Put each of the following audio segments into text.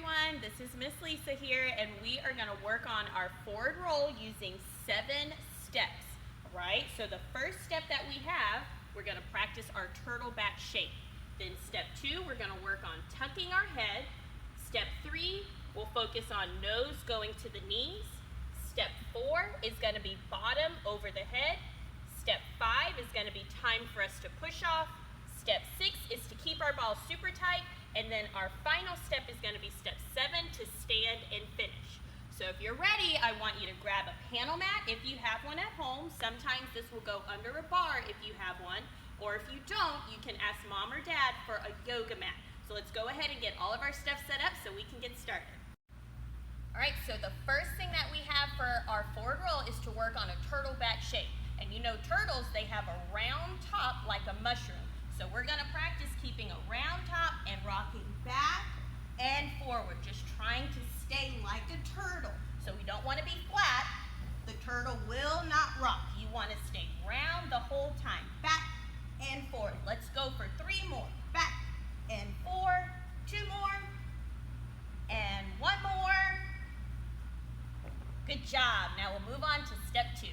everyone, this is Miss Lisa here, and we are going to work on our forward roll using 7 steps. Alright, so the first step that we have, we're going to practice our turtle back shape. Then step 2, we're going to work on tucking our head. Step 3, we'll focus on nose going to the knees. Step 4 is going to be bottom over the head. Step 5 is going to be time for us to push off. Step 6 is to keep our ball super tight. And then our final step is going to be step 7 to stand and finish. So if you're ready, I want you to grab a panel mat if you have one at home. Sometimes this will go under a bar if you have one. Or if you don't, you can ask mom or dad for a yoga mat. So let's go ahead and get all of our stuff set up so we can get started. Alright, so the first thing that we have for our forward roll is to work on a turtle back shape. And you know turtles, they have a round top like a mushroom. So we're going to practice keeping a round top and rocking back and forward, just trying to stay like a turtle. So we don't want to be flat. The turtle will not rock. You want to stay round the whole time, back and forward. Let's go for 3 more. Back and 4, 2 more, and 1 more. Good job. Now we'll move on to step 2.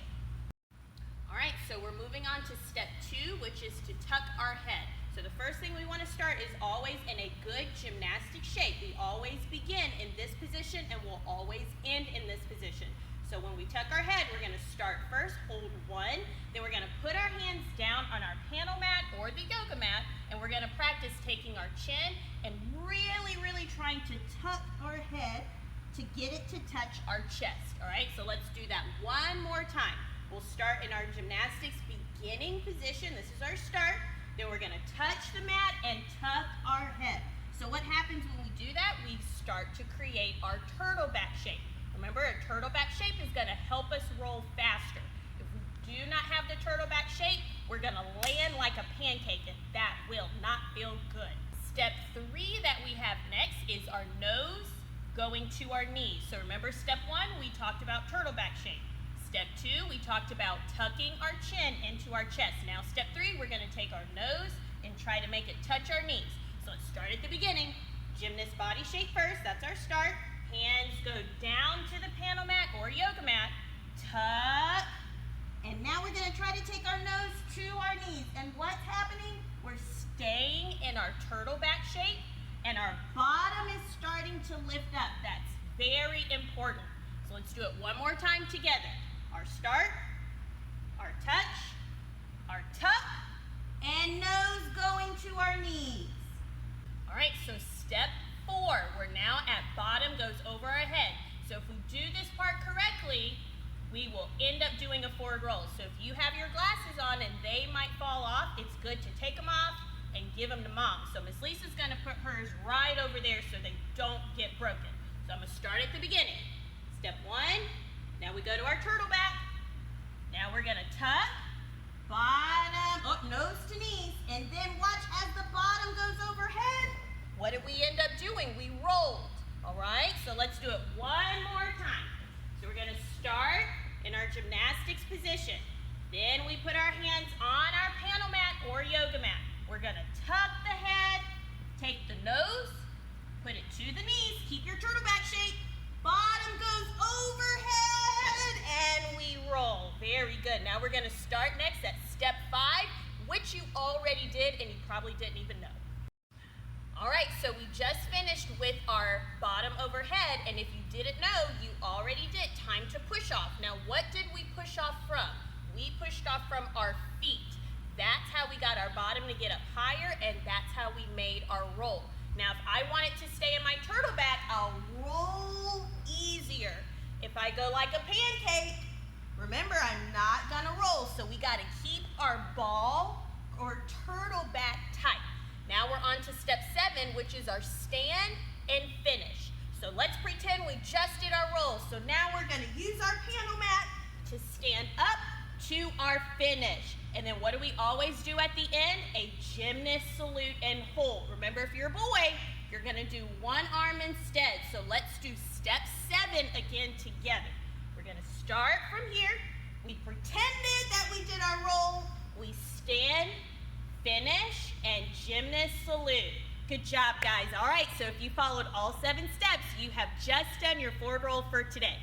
Alright, so we're moving on to step 2, which is to tuck our head. So the first thing we want to start is always in a good gymnastic shape. We always begin in this position and we'll always end in this position. So when we tuck our head, we're going to start first, hold 1, then we're going to put our hands down on our panel mat or the yoga mat, and we're going to practice taking our chin and really trying to tuck our head to get it to touch our chest. Alright, so let's do that one more time. We'll start in our gymnastics beginning position. This is our start. Then we're going to touch the mat and tuck our head. So what happens when we do that? We start to create our turtle back shape. Remember, a turtle back shape is going to help us roll faster. If we do not have the turtle back shape, we're going to land like a pancake, and that will not feel good. Step 3 that we have next is our nose going to our knees. So remember, step 1, we talked about turtle back shape. Step 2, we talked about tucking our chin into our chest. Now step 3, we're going to take our nose and try to make it touch our knees. So let's start at the beginning. Gymnast body shape first, that's our start. Hands go down to the panel mat or yoga mat. Tuck. And now we're going to try to take our nose to our knees. And what's happening? We're staying in our turtle back shape and our bottom is starting to lift up. That's very important. So let's do it one more time together. Our start, our touch, our tuck, and nose going to our knees. All right, so step 4, we're now at bottom goes over our head. So if we do this part correctly, we will end up doing a forward roll. So if you have your glasses on and they might fall off, it's good to take them off and give them to mom. So Miss Lisa's going to put hers right over there so they don't get broken. So I'm going to start at the beginning. Step 1, now we go to our turtle back. Now we're going to tuck, bottom, nose to knees, and then watch as the bottom goes overhead. What did we end up doing? We rolled. All right, so let's do it one more time. So we're going to start in our gymnastics position. Then we put our hands on our panel mat or yoga mat. We're going to tuck the head, take the nose, put it to the knees, keep your turtle back shape. Bottom goes overhead, and we roll. Very good. Now we're going to start next at step 5, which you already did, and you probably didn't even know. All right, so we just finished with our bottom overhead, and if you didn't know, you already did. Time to push off. Now, what did we push off from? We pushed off from our feet. That's how we got our bottom to get up higher, and that's how we made our roll. Now, if I want it to stay in my turtle back, I'll roll easier. If I go like a pancake, remember, I'm not going to roll, so we got to keep our ball or turtle back tight. Now we're on to step 7, which is our stand and finish. So let's pretend we just did our roll. So now we're going to use our panel mat to stand up to our finish. And then what do we always do at the end? A gymnast salute and hold. Remember, if you're a boy, you're going to do one arm instead. So let's do step 7 again together. We're going to start from here. We pretended that we did our roll. We stand, finish, and gymnast salute. Good job, guys. All right, so if you followed all 7 steps, you have just done your forward roll for today.